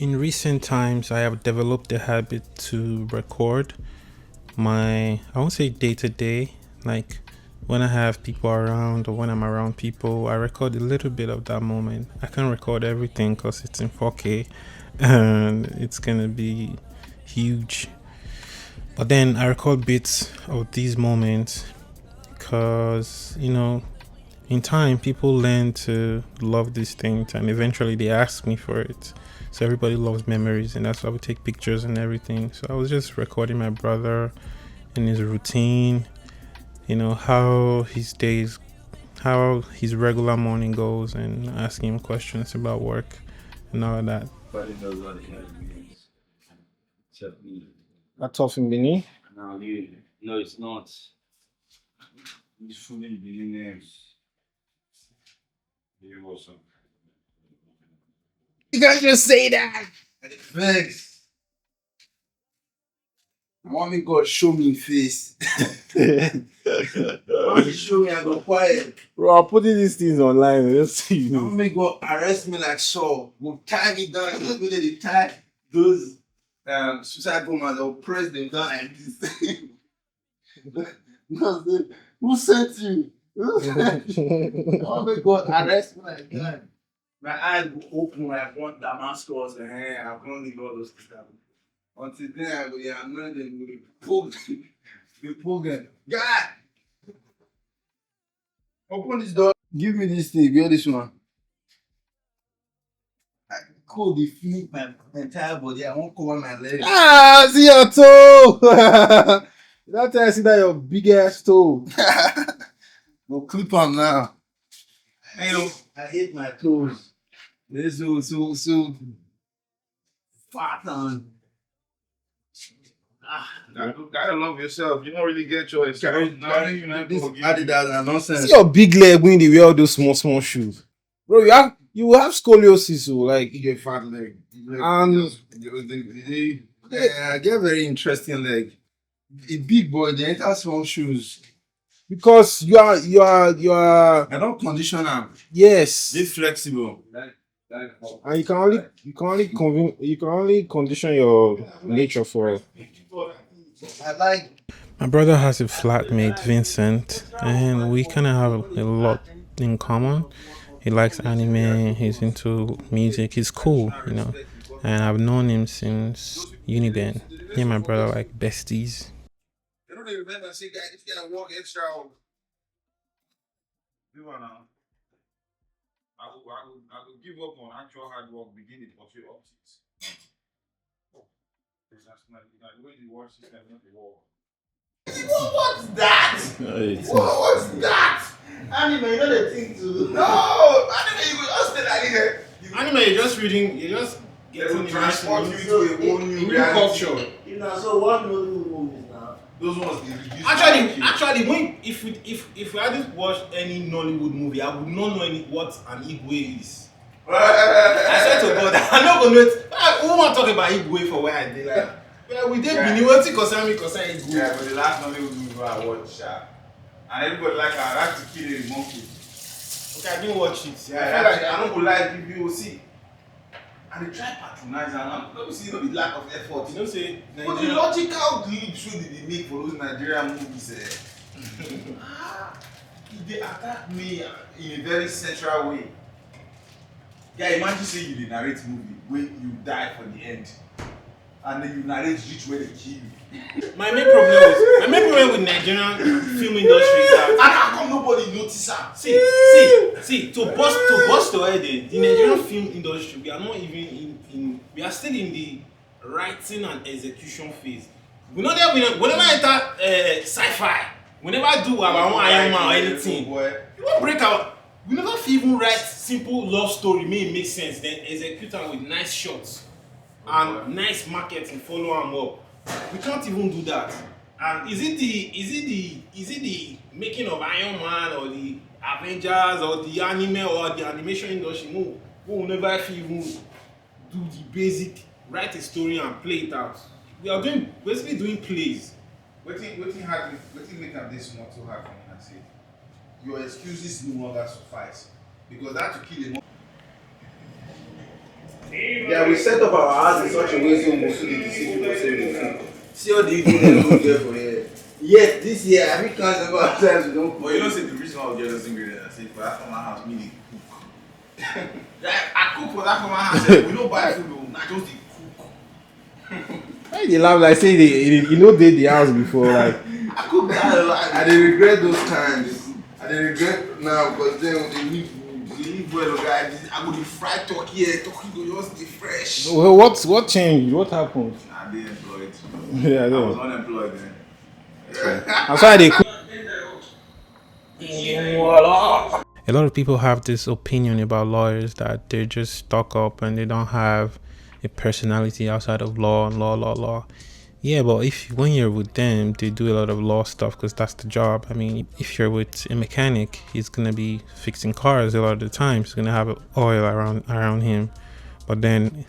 In recent times, I have developed the habit to record I won't say day to day, like when I have people around or when I'm around people, I record a little bit of that moment. I can't record everything because it's in 4K and it's gonna be huge. But then I record bits of these moments because, in time, people learn to love these things and eventually they ask me for it. So everybody loves memories, and that's why we take pictures and everything. So I was just recording my brother and his routine, how his regular morning goes, and asking him questions about work and all of that. But it knows what it means. Except me. That's off in Benin. No, it's not. He's fully billionaires. You also. You can't just say that. Thanks. Mommy God show me face. Mommy show me I go quiet. Bro, I'm putting these things online. Let's see. Mommy God arrest me like Saul. Go tie me down. Look at the tie those suicide bombers. They'll press them down like this. Because who sent you? Mommy God arrest me like that. My eyes go open like one Damascus and I can't leave all those things happen. Until then, I go, yeah, I'm not them. We pull them. God! Open this door. Give me this thing. Get this one. I cold the flip my entire body. I won't cover my legs. Ah, see your toe. That time I see that your big ass toe. Go clip on now. I hate my toes. They're so fat on. You gotta love yourself. You don't really get your excuse. This Adidas and nonsense. See your big leg when they wear all those small shoes. Bro, you have scoliosis, so like You get fat leg. And I get very interesting leg. A big boy, they enter small shoes. because you are I don't condition them. yes. They flexible. And you can only condition your nature for. I like. My brother has a flatmate, Vincent, and we kind of have a lot in common. He likes anime, he's into music, he's cool, And I've known him since Uniband. Me and my brother are like besties. They don't even remember say guys, if you gotta walk extra. Do one now. I will give up on actual hard work, begin the portrait optics. That's not the way the war system, not the war. What's that? What's that? Anime, you know the thing too. No, anime, you will just stay like here. Anime, you're just reading, you're just They will transport you to a whole new culture. So what Nollywood movies now? Those ones they reduce. Actually, when if we hadn't watched any Nollywood movie, I would not know what an Igwe is. I swear to God, I'm not gonna know it. Who want to talk about Igwe for where I did like? Well, we did be what concern Igwe. Yeah, but the last Nollywood movie I watched, and everybody like I like to kill a monkey. Okay, I didn't watch it. Yeah, I don't go like PVOC. And they try patronize and I'm not see the lack of effort. You know, say But the logical clip show that they make for those Nigerian movies, they attack me in a very central way. Yeah, imagine say you narrate movie where you die for the end, and then you narrate reach where they kill you. my main problem with Nigerian film industry is that And how come nobody notice that? see to bust the head, the Nigerian film industry, we are not even we are still in the writing and execution phase. We not there whenever enter sci-fi, whenever do our own Iron Man or anything, we won't break out. We never even write simple love story, make sense, then execute them with nice shots and nice marketing, follow them up. We can't even do that. And is it the making of Iron Man or the Avengers or the anime or the animation industry? No, we will never even do the basic, write a story and play it out. We are basically doing plays. Waiting make them this not so hard for me. I say your excuses no longer suffice because that to kill a Yeah, we set up our house in such a way so we must do the decision for saving. See all the ingredients we get for here. Yet this year, I think can't remember how times we don't. But you know, say the reason why we get those ingredients, I say for that from my house, me dey cook. I cook for that from my house. We don't buy food, though. I just dey cook. Why they laugh like say you know they the house before like I cook that a lot. I dey regret those times. I dey regret now because then when they leave well, guys. I go dey fry turkey here. Turkey go just dey fresh. well, what changed? What happened? I dey employed. Yeah, I I was know. unemployed then. That's why they cook. A lot of people have this opinion about lawyers that they're just stuck up and they don't have a personality outside of law. Yeah, but when you're with them, they do a lot of law stuff because that's the job. I mean, if you're with a mechanic, he's gonna be fixing cars a lot of the time. He's gonna have oil around him, but then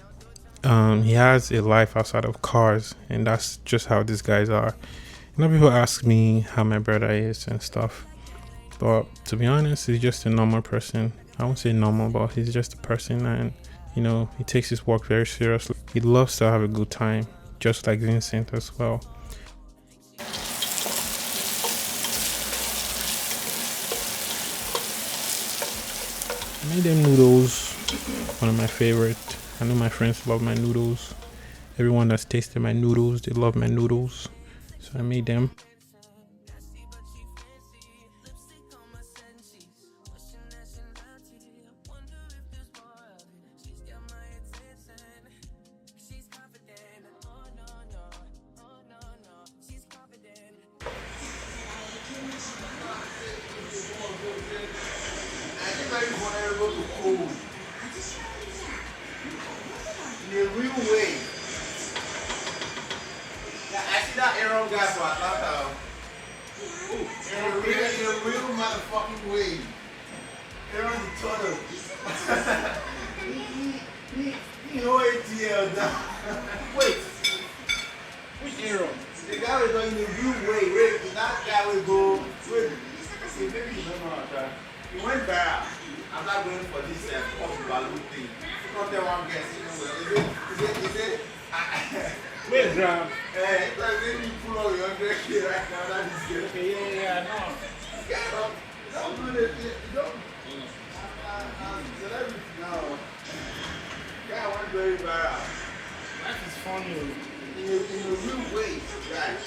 he has a life outside of cars, and that's just how these guys are. A lot of people ask me how my brother is and stuff, but to be honest, he's just a normal person. I won't say normal, but he's just a person, and he takes his work very seriously. He loves to have a good time, just like Vincent as well. I made them noodles, one of my favorite. I know my friends love my noodles. Everyone that's tasted my noodles, they love my noodles. So I made them. Very vulnerable to cold. In a real way. Yeah, I see that Aaron guy for Atlanta. In a real motherfucking way. Aaron the turtle. He know ATL down. Wait. Which Aaron? The guy was going in a real way. Wait, that guy will go. Wait. Okay, maybe you don't know how that. He went back. I'm not going for this pop balloon thing. Not that one guess, is it? Wait, Graham. It's like maybe you pull out your 100K right now. That is good. Okay, yeah, no. Don't do this. Don't. Celebrity now. Guy went very bad. Life is funny. In a real way, guys.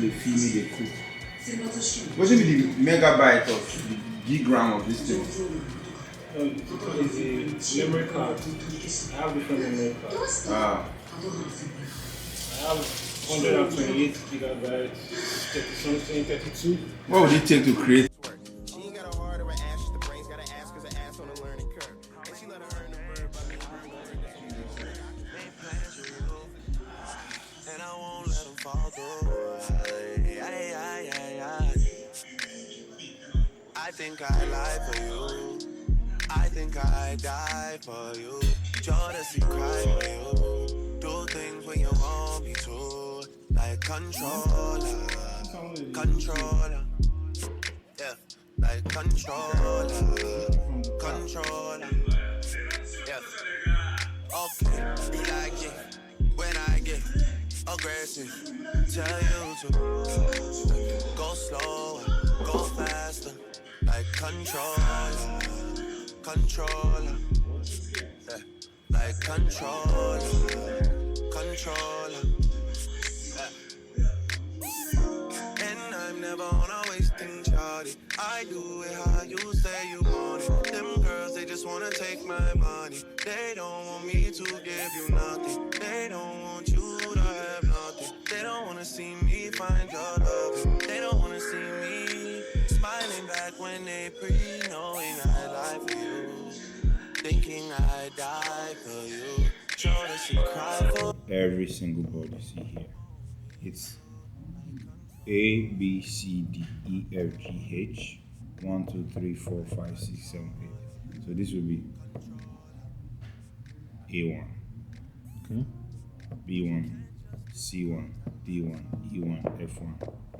They feel me, they cook. What should be the megabyte of the gigram of this thing? Is a memory card. I have different memory cards. I have 128 gigabytes, 30 something, 32. What would it take to create? She ain't got a heart or an ass, the brains got an ass cause the ass on a learning curve. And she let her earn the bird by me and I won't let them fall through. I think I lie for you. I think I die for you. Jodeci cry for you. Do things when you want me to. Like controller. Yeah, like controller. Yeah. Okay, you like it when I get aggressive. Tell you to go slower, go faster. Like controller. Yeah, like controller. And I'm never on a wasting shawty. I do it how you say you want it. Them girls, they just wanna take my money. They don't want me to give you nothing. They don't want you to have nothing. They don't wanna see me find your love. They don't wanna see me smiling back when they knowing I lie for you. Thinking I die for you. Show that you cry for. Every single board you see here, it's A, B, C, D, E, F, G, H, 1, 2, 3, 4, 5, 6, 7, 8. So this will be A1, Okay. B1, C1, D1, E1, F1,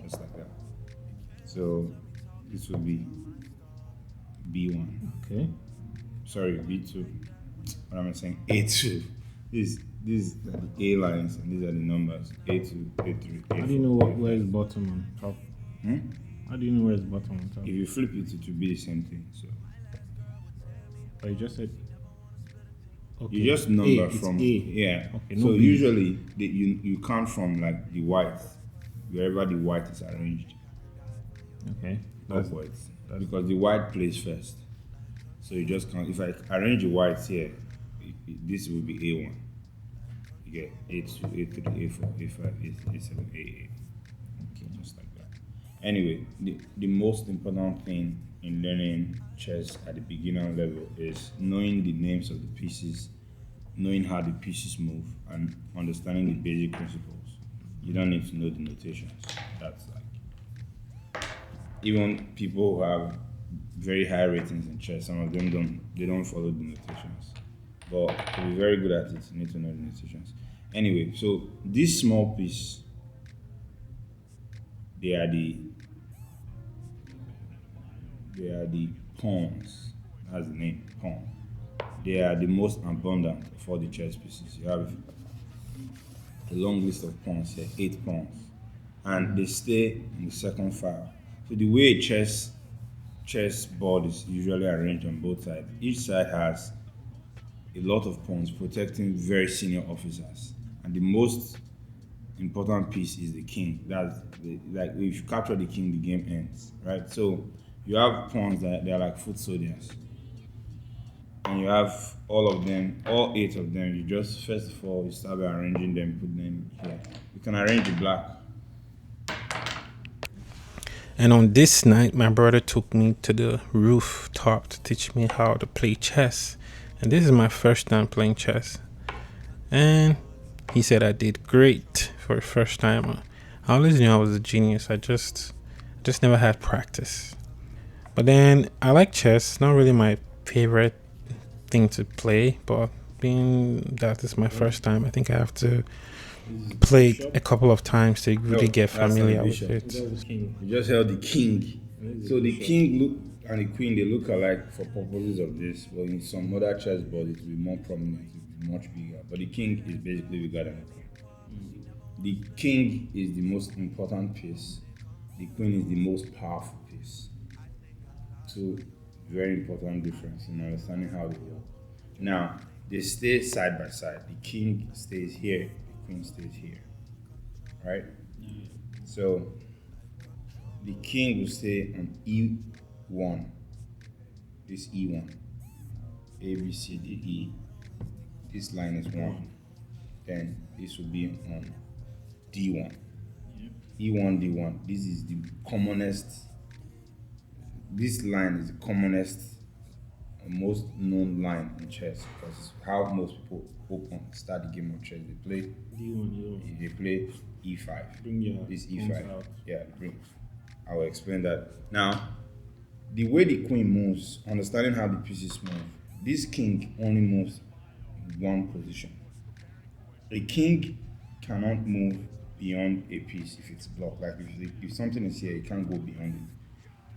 just like that. So this will be B1. Okay. Sorry, B2. What am I saying? A2. These are the A lines and these are the numbers. A2, A3, A4. How do you know where is A5. bottom on top? Hmm? How do you know where is bottom on top? If you flip it, it will be the same thing. So But you just said. Okay. you just number it's from A. yeah. Okay, So no B. usually you count from like the white, wherever the white is arranged Okay. upwards, because the white plays first. So you just count. If I arrange the whites here, this will be A1. You get A2, A3, A4, A5, A7, A8. Okay, just like that. Anyway, the most important thing in learning chess at the beginner level is knowing the names of the pieces, knowing how the pieces move, and understanding the basic principles. You don't need to know the notations. That's like even people who have very high ratings in chess, some of them don't follow the notations. But to be very good at it, you need to know the notations. Anyway, so this small piece, they are the pawns. That's the name, pawn. They are the most abundant of all the chess pieces. You have a long list of pawns here, 8 pawns, and they stay in the second file. So the way a chess board is usually arranged on both sides, each side has a lot of pawns protecting very senior officers, and the most important piece is the king. Like if you capture the king, the game ends, right? So you have pawns that they're like foot soldiers, and you have all of them, all 8 of them. You just first of all you start by arranging them, put them here. You can arrange the black. And on this night, my brother took me to the rooftop to teach me how to play chess. And this is my first time playing chess. And he said I did great for the first time. I always knew I was a genius. I just never had practice. But then I like chess. Not really my favorite thing to play, but being that is my first time, I think I have to play it a couple of times to really get familiar with it. You just held the king. So the king look and the queen, they look alike for purposes of this. But in some other chess board, it will be more prominent, it will be much bigger. But the king is basically bigger than the queen. The king is the most important piece. The queen is the most powerful piece. Two very important difference in understanding how they work. Now, they stay side by side. The king stays here, the queen stays here. Right? So the king will stay on E1. This E1. A, B, C, D, E. This line is 1. Then this will be on D1. E1, D1. This is the commonest. This line is the commonest, most known line in chess because it's how most people start the game of chess. They play D1. They play E5. This E5. Yeah, I will explain that. Now, the way the queen moves, understanding how the pieces move, this king only moves in one position. A king cannot move beyond a piece if it's blocked. Like if something is here, it can't go beyond it.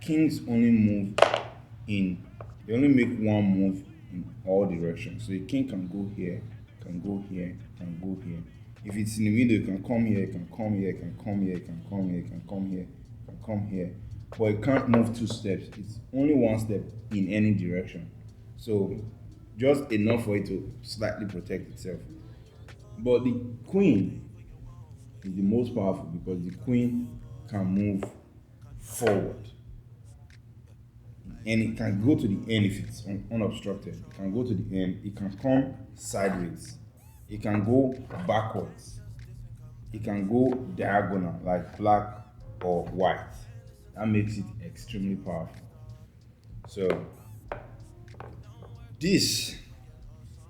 Kings only move they only make one move in all directions. So a king can go here, can go here, can go here. If it's in the middle, it can come here, it can come here, it can come here, it can come here, it can come here, it can come here. But it can't move 2 steps. It's only 1 step in any direction. So just enough for it to slightly protect itself. But the queen is the most powerful because the queen can move forward. And it can go to the end if it's unobstructed. It can go to the end. It can come sideways. It can go backwards. It can go diagonal, like black or white. That makes it extremely powerful. So, this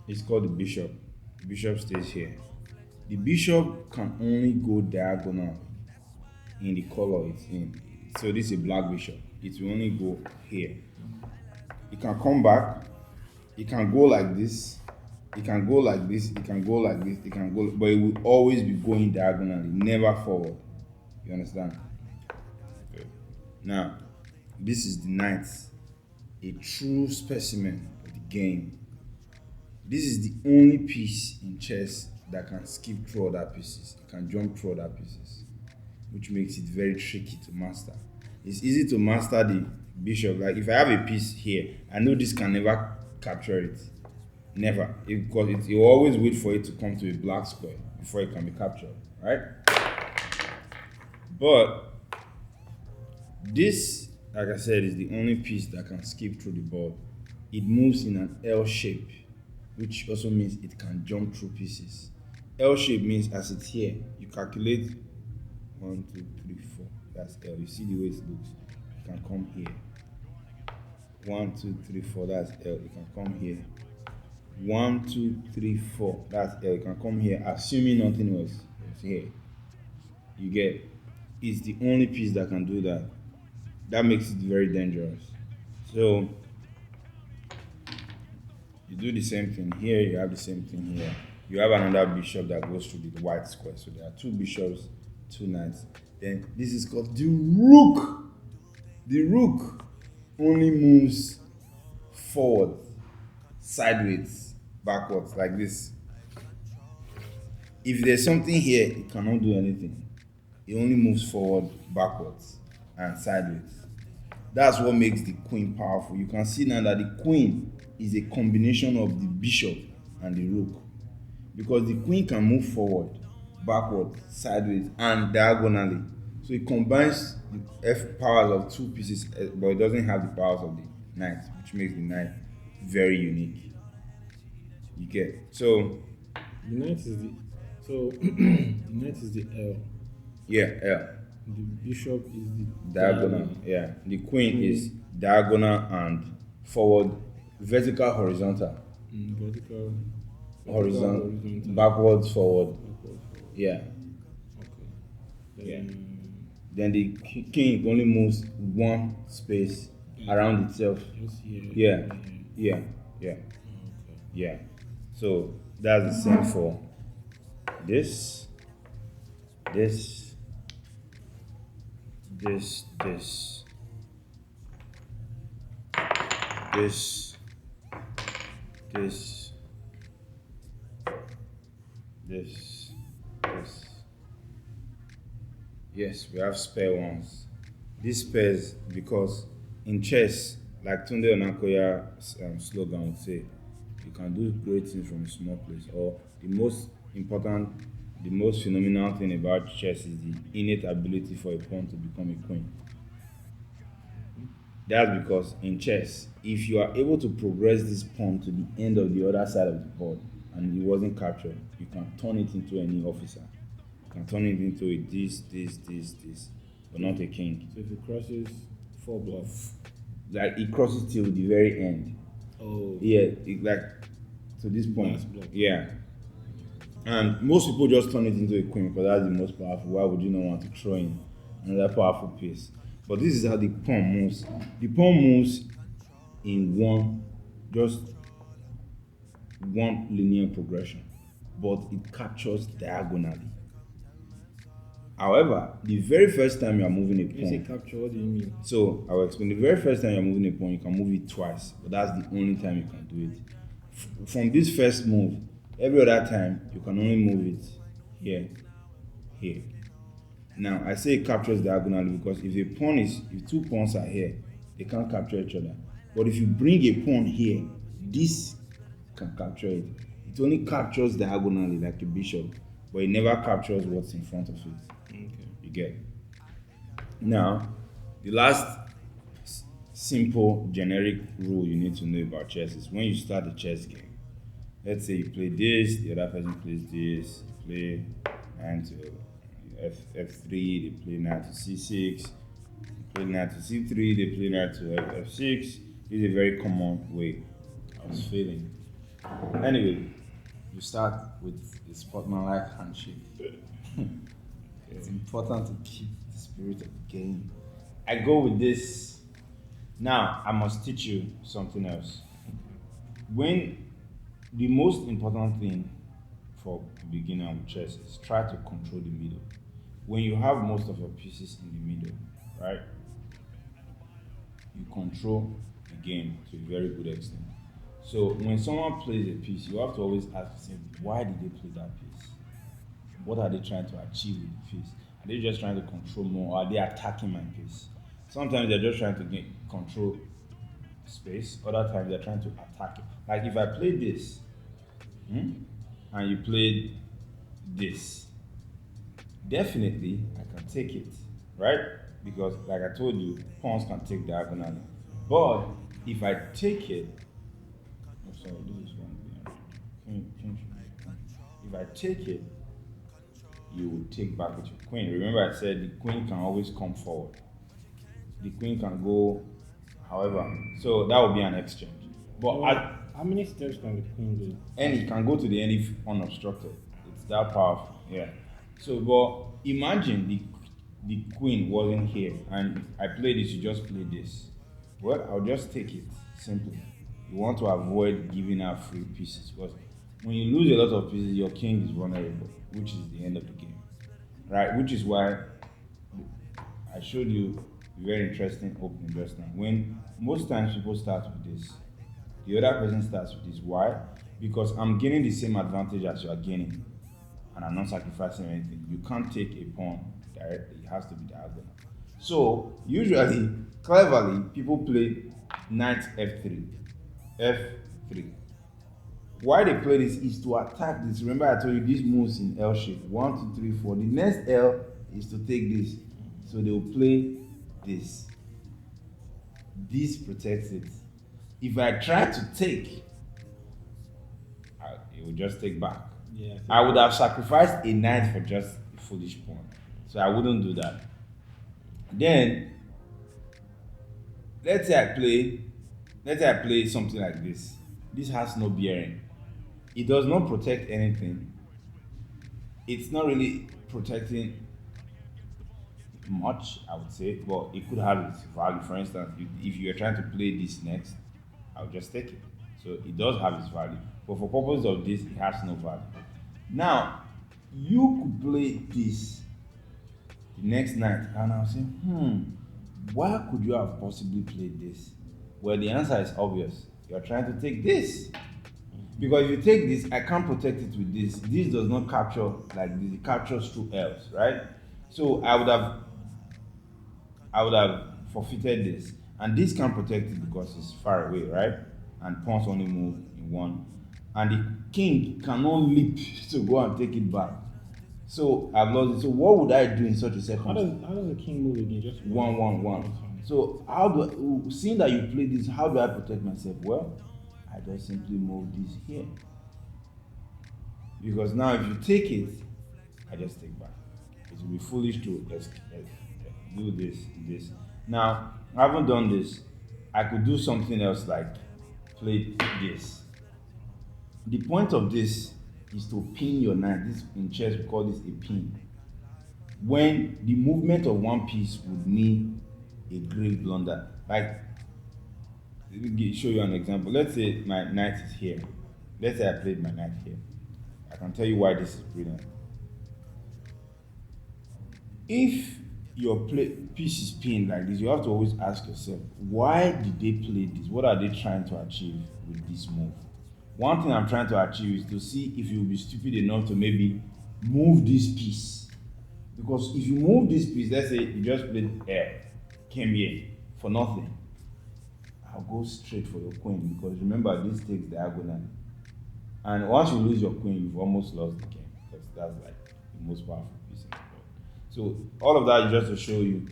is called the bishop. The bishop stays here. The bishop can only go diagonal in the color it's in. So this is a black bishop. It will only go here. It can come back. It can go like this. It can go like this. It can go like this. It can go, but it will always be going diagonally, never forward. You understand? Good. Now, this is the knight, a true specimen of the game. This is the only piece in chess that can skip through other pieces. It can jump through other pieces, which makes it very tricky to master. It's easy to master the bishop. Like if I have a piece here, I know this can never capture it. Never. Because it will always wait for it to come to a black square before it can be captured, right? But this, like I said, is the only piece that can skip through the board. It moves in an L shape, which also means it can jump through pieces. L shape means as it's here, you calculate 1, 2, 3, 4. That's L. You see the way it looks. You can come here. 1, 2, 3, 4. That's L. You can come here. 1, 2, 3, 4. That's L. You can come here, assuming nothing else is here. You get? It's the only piece that can do that. That makes it very dangerous. So you do the same thing here. You have the same thing here. You have another bishop that goes through the white square. So there are 2 bishops, 2 knights. Then this is called the rook. The rook only moves forward, sideways, backwards, like this. If there's something here, it cannot do anything. It only moves forward, backwards, and sideways. That's what makes the queen powerful. You can see now that the queen is a combination of the bishop and the rook. Because the queen can move forward, backward, sideways, and diagonally. So it combines the F powers of 2 pieces, but it doesn't have the powers of the knight, which makes the knight very unique. You get? So The knight is the the knight is the L. yeah, L. The bishop is the Diagonal. Yeah. The queen is diagonal and forward, vertical, horizontal. Vertical. Horizontal. Backwards, forward. Yeah. Okay. Yeah. Then the king only moves 1 space around itself. Just here. Yeah. Okay. Yeah. So that's the same for this, this, this, this, this, this, this, this. Yes, we have spare ones. These spares, because in chess, like Tunde Onakoya's slogan would say, you can do great things from a small place. Or the most important, the most phenomenal thing about chess is the innate ability for a pawn to become a queen. That's because in chess, if you are able to progress this pawn to the end of the other side of the board and it wasn't captured, you can turn it into any officer. You can turn it into a this, but not a king. So if it crosses 4 blocks. Like it crosses till the very end. Oh. Yeah, it, like to this point. Last block. Yeah. And most people just turn it into a queen because that's the most powerful. Why would you not want to throw in another powerful piece? But this is how the pawn moves. The pawn moves in just one linear progression, but it captures diagonally. However, the very first time you are moving a When you say pawn, capture, what do you mean? so I will explain. The very first time you're moving a pawn, you can move it twice, but that's the only time you can do it. From this first move, every other time you can only move it here, here. Now I say it captures diagonally because if 2 pawns are here, they can't capture each other. But if you bring a pawn here, this can capture it. It only captures diagonally like a bishop, but it never captures what's in front of it. Okay. You get? Now, the last simple generic rule you need to know about chess is when you start a chess game, let's say you play this, the other person plays this, you play knight to f3, they play knight to c6, you play knight to c3, they play knight to f6. This is a very common way. I was failing. Anyway, you start with a sportsmanlike handshake. It's important to keep the spirit of the game. I go with this. Now, I must teach you something else. When the most important thing for a beginner of chess is try to control the middle. When you have most of your pieces in the middle, right? you control the game to a very good extent. So when someone plays a piece, you have to always ask yourself, why did they play that piece? What are they trying to achieve with the piece? Are they just trying to control more, or are they attacking my piece? Sometimes they're just trying to control space. Other times they're trying to attack it. Like if I play this, and you played this, definitely I can take it, right? Because like I told you, pawns can take diagonally. But if I take it, oh sorry, this is wrong. If I take it, you will take back with your queen. Remember I said the queen can always come forward. The queen can go however. So that would be an exchange. But How many steps can the queen do? any can go to the end if unobstructed. It's that powerful. Yeah. So but imagine the queen wasn't here and I play this, you just play this. Well, I'll just take it. Simply. You want to avoid giving her free pieces because when you lose a lot of pieces, your king is vulnerable, which is the end of the game. Right? Which is why I showed you a very interesting opening just now. When most times people start with this, the other person starts with this. Why? Because I'm gaining the same advantage as you are gaining, and I'm not sacrificing anything. You can't take a pawn directly, it has to be diagonal. So, usually, cleverly, people play knight f3, f3. Why they play this is to attack this. Remember, I told you these moves in L shape 1, 2, 3, 4. The next L is to take this. So, they will play this. This protects it. If I try to take, it will just take back. Yeah. I would have sacrificed a knight for just a foolish pawn. So I wouldn't do that. Then, let's say I play something like this. This has no bearing. It does not protect anything. It's not really protecting much, I would say, but it could have its value. For instance, if you are trying to play this next, I'll just take it. So it does have its value. But for purpose of this, it has no value. Now, you could play this the next night, and I'll say, why could you have possibly played this? Well, the answer is obvious. You're trying to take this. Because if you take this, I can't protect it with this. This does not capture like this. It captures through L's, right? So I would have forfeited this. And this can't protect it because it's far away, right? And pawns only move in one. And the king cannot leap to go and take it back. So I've lost it. So what would I do in such a circumstance? How does the king move again? Just 1. So seeing that you play this, how do I protect myself? Well, I just simply move this here. Because now if you take it, I just take back. It will be foolish to just do this. Now, I haven't done this. I could do something else like play this. The point of this is to pin your knight. This in chess we call this a pin. When the movement of one piece would mean a grave blunder. Like, let me show you an example. Let's say my knight is here. Let's say I played my knight here. I can tell you why this is brilliant. If your piece is pinned like this, you have to always ask yourself, why did they play this? What are they trying to achieve with this move? One thing I'm trying to achieve is to see if you'll be stupid enough to maybe move this piece. Because if you move this piece, let's say you just played L, came here for nothing, I'll go straight for your queen because remember this takes diagonally. And once you lose your queen, you've almost lost the game because that's like the most powerful piece in the board. So all of that is just to show you,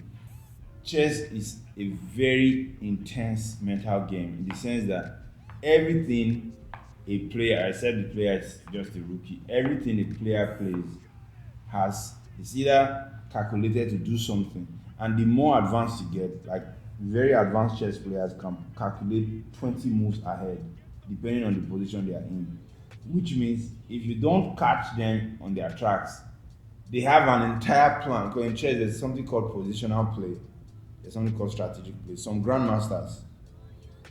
chess is a very intense mental game in the sense that everything a player, I said the player is just a rookie, everything a player plays is either calculated to do something, and the more advanced you get, like very advanced chess players can calculate 20 moves ahead depending on the position they are in, which means if you don't catch them on their tracks, they have an entire plan. Because in chess there's something called positional play, there's something called strategic play. Some grandmasters,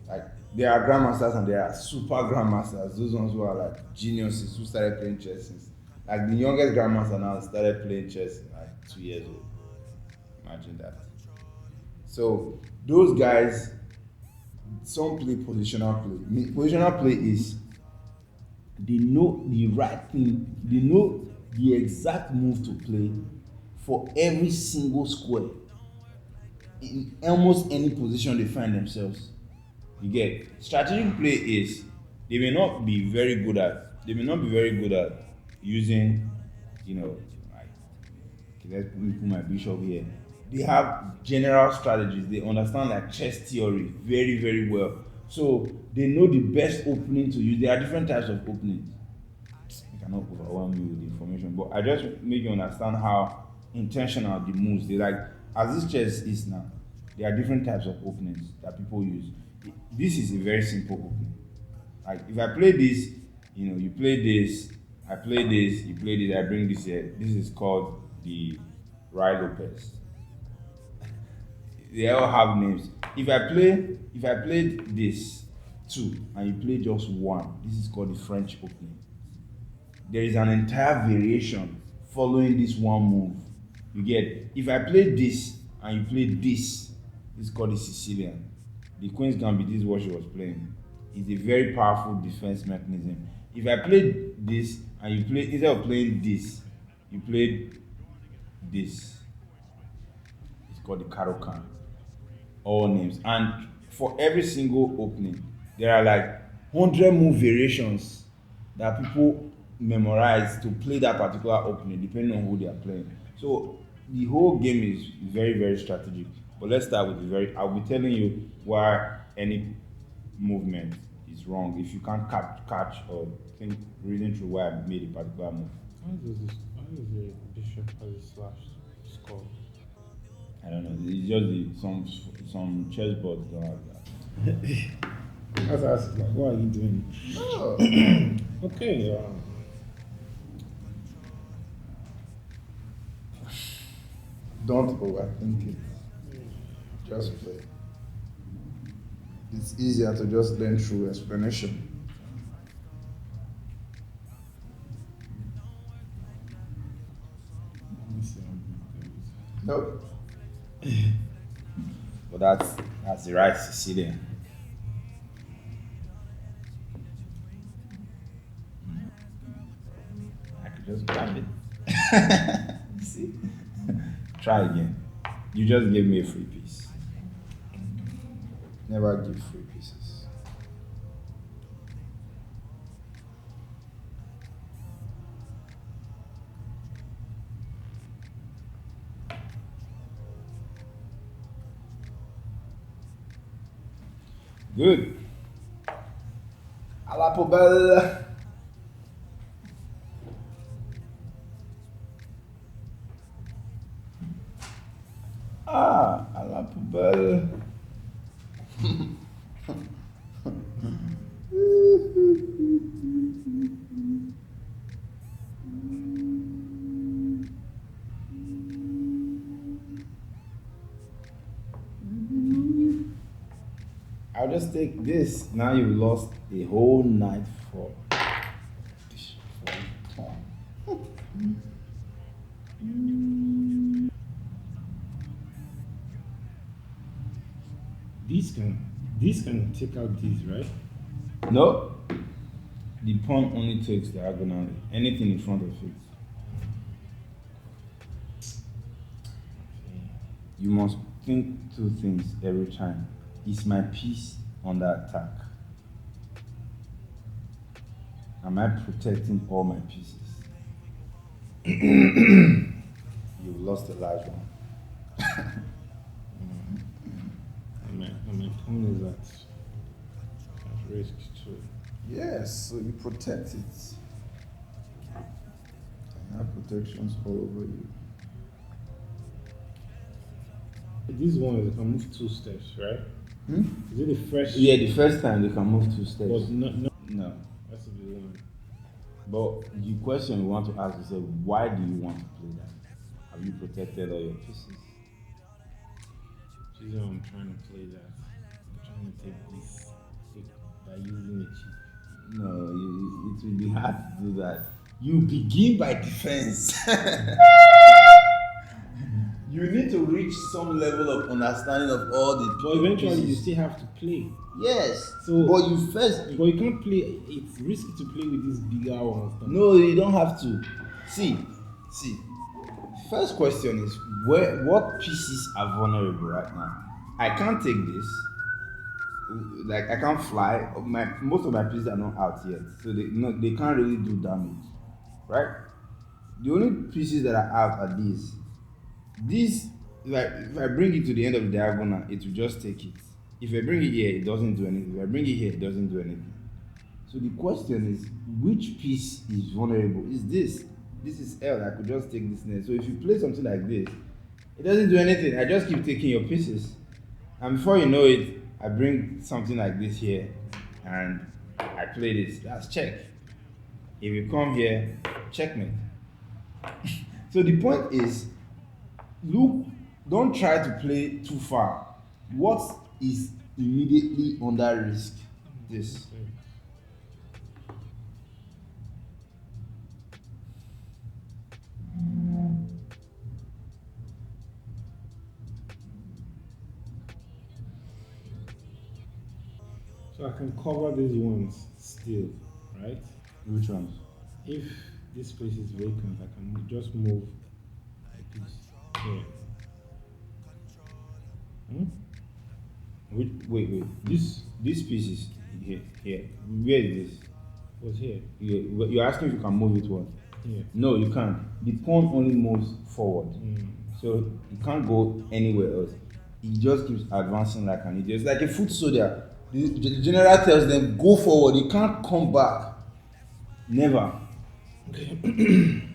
like there are grandmasters and there are super grandmasters, those ones who are like geniuses who started playing chess since, like the youngest grandmaster now started playing chess like 2 years old. Imagine that. So those guys some play positional play. Positional play is they know the right thing, they know the exact move to play for every single square in almost any position they find themselves. You get strategic play is they may not be very good at using, like, okay, let me put my bishop here. They have general strategies. They understand like chess theory very, very well. So they know the best opening to use. There are different types of openings. I cannot overwhelm you with information, but I just make you understand how intentional the moves. They like as this chess is now. There are different types of openings that people use. This is a very simple opening. Like if I play this, you play this, I play this, you play this, I bring this here. This is called the Rai Lopez. They all have names. If I played this two and you play just one, this is called the French opening. There is an entire variation following this one move. You get if I play this and you play this is called the Sicilian. The Queen's Gambit, this is what she was playing. It's a very powerful defense mechanism. If I play this and you play, instead of playing this, you played this. It's called the Karokan. All names. And for every single opening, there are like 100 move variations that people memorize to play that particular opening, depending on who they are playing. So the whole game is very, very strategic. But let's start with I'll be telling you why any movement is wrong if you can't catch or think reason through why I made a particular move. Why does the bishop has a slash score? I don't know. It's just some chessboards don't have that. That's us. Like, what are you doing? Oh. Okay. Don't overthink it. Just play. It's easier to just learn through explanation. Nope. But that's the right Sicilian. I could just grab it. See? Try again. You just gave me a free piece. Never give free pieces. Good. À la poubelle. À la poubelle. I'll just take this. Now you've lost a whole night for These can take out these, right? No. The pawn only takes diagonally. Anything in front of it. You must think two things every time. Is my piece under attack? Am I protecting all my pieces? You've lost a large one. And my pawn is at risk too. Yes, so you protect it. I have protections all over you. This one is can move 2 steps, right? Is it the first? Yeah, the first time they can move 2 steps. But no. No. That's the one. But the question we want to ask is, why do you want to play that? Have you protected all your pieces? This is how I'm trying to play that. I'm trying to take this by using a chip. No, it will be hard to do that. You begin by defense. You need to reach some level of understanding of all the. But eventually, you pieces. still have to play. Yes. So, but you first. But you can't play. It's risky to play with these bigger ones. No, you don't have to. See. First question is what pieces are vulnerable right now? I can't take this. Like I can't fly. Most of my pieces are not out yet, so they can't really do damage, right? The only pieces that are out are these. These, like if I bring it to the end of the diagonal, it will just take it. If I bring it here, it doesn't do anything. If I bring it here, it doesn't do anything. So the question is, which piece is vulnerable? Is this? This is L. I could just take this next. So if you play something like this, it doesn't do anything. I just keep taking your pieces, and before you know it, I bring something like this here, and I play this. That's check. If you come here, checkmate. So the point is, look, don't try to play too far. What is immediately under risk? This. So I can cover these ones still, right? Which ones? If this place is vacant, I can just move like this here. Wait. This piece is here. Where is this? What's here? You're asking if you can move it what? Here. No, you can't. The pawn only moves forward. So it can't go anywhere else. It just keeps advancing like an idiot. It's like a foot soldier. The general tells them, go forward. You can't come back. Never. Okay.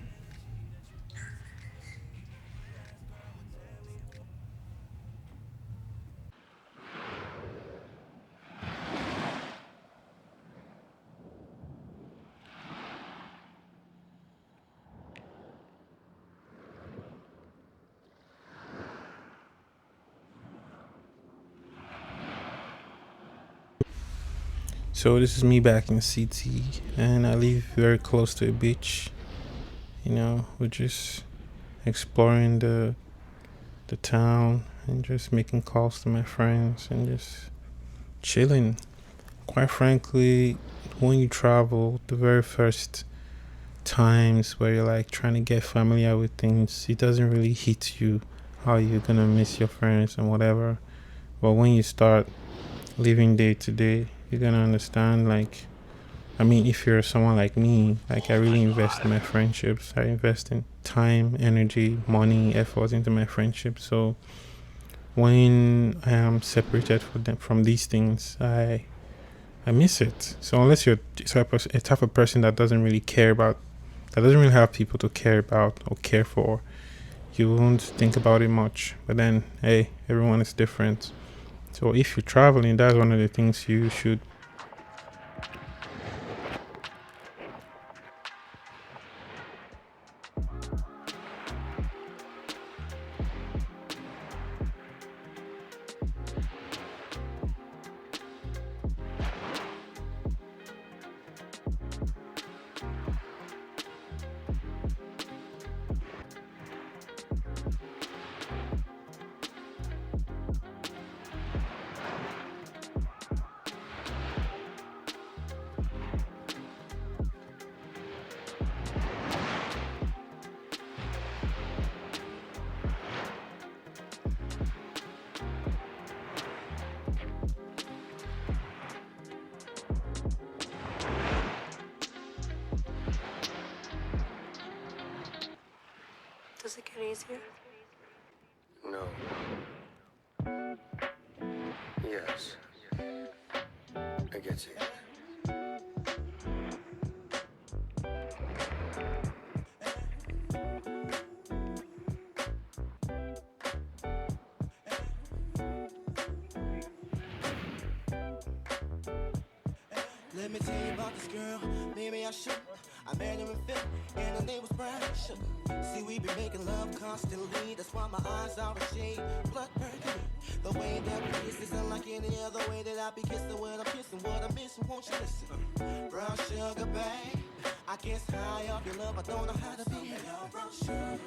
So this is me back in CT, and I live very close to a beach. We're just exploring the town and just making calls to my friends and just chilling. Quite frankly, when you travel, the very first times where you're like trying to get familiar with things, it doesn't really hit you how you're gonna miss your friends and whatever. But when you start living day to day, you're gonna understand, if you're someone like me, I really invest in my friendships. I invest in time, energy, money, effort into my friendships. So when I am separated from these things, I miss it. So unless you're a type of person that doesn't really have people to care about or care for, you won't think about it much. But then, hey, everyone is different. So if you're traveling, that's one of the things you should. Does it get easier? No. Yes. It gets easier. Let me tell you about this girl, maybe I should. I met her in Philly, and her name was Brian Sugar. See, we be making love constantly, that's why my eyes are a shade blood burgundy. The way that we kiss is unlike any other way that I be kissing when I'm kissing. What I'm missing, won't you listen? Brown sugar, babe, I guess high off your love, I don't know how to be. Brown sugar,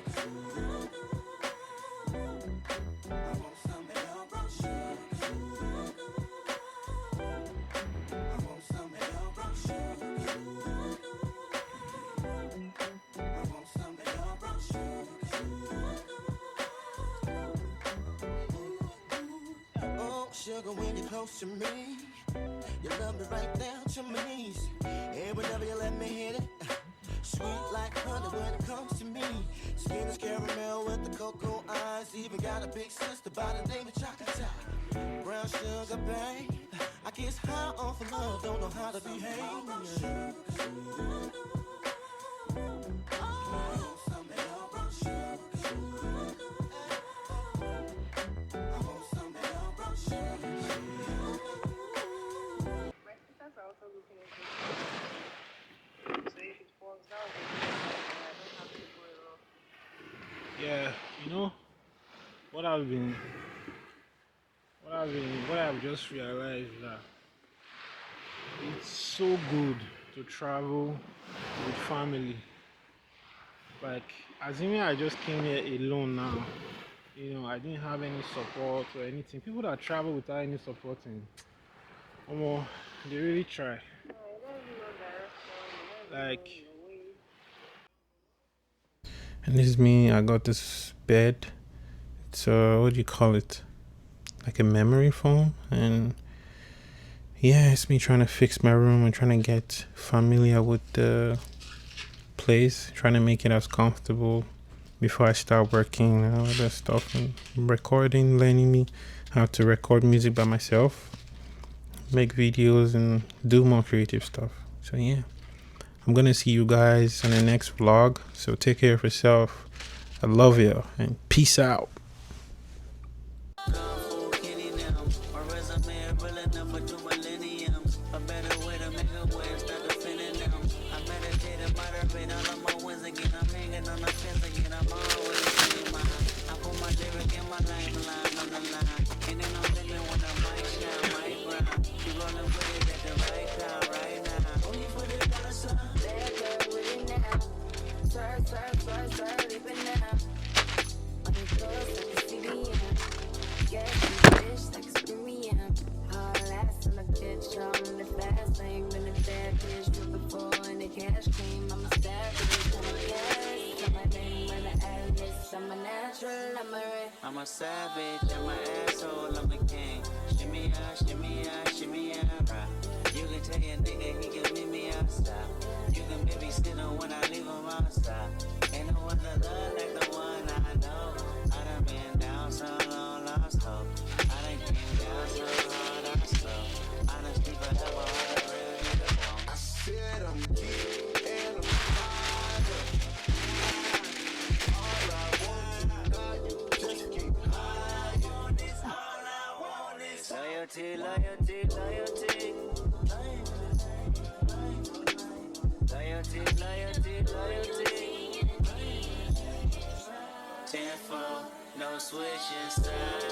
Oh, sugar, when you're close to me, you love me right down to my knees. And whenever you let me hit it, sweet like honey when it comes to me. Skin is caramel with the cocoa eyes. Even got a big sister by the name of Chocolate. Brown sugar, babe. I guess high off of love, don't know how to behave. Yeah, you know what what I've just realized is that it's so good to travel with family. Like, assuming I just came here alone now, you know, I didn't have any support or anything. People that travel without any supporting, they really try. Like, And this is me. I got this bed. It's what do you call it? Like a memory foam. And yeah, it's me trying to fix my room and trying to get familiar with the place, trying to make it as comfortable before I start working and all that stuff, and recording, learning me how to record music by myself, make videos, and do more creative stuff. So yeah, I'm gonna see you guys in the next vlog. So take care of yourself. I love you and peace out. I'm a savage, I'm an asshole, I'm a king. Shimmy out, right. You can tell your nigga he can meet me outside. You can maybe sit on when I leave him outside. Ain't no other love like the one I know. I done been down so long, lost hope. I done came down so hard, I'm slow. I done sleep forever on a real nigga won't. I said I'm geek and I'm high. All I want, God, you just keep high. All I want is loyalty, loyalty, loyalty. Loyalty, loyalty, loyalty. 10-4, no switching sides.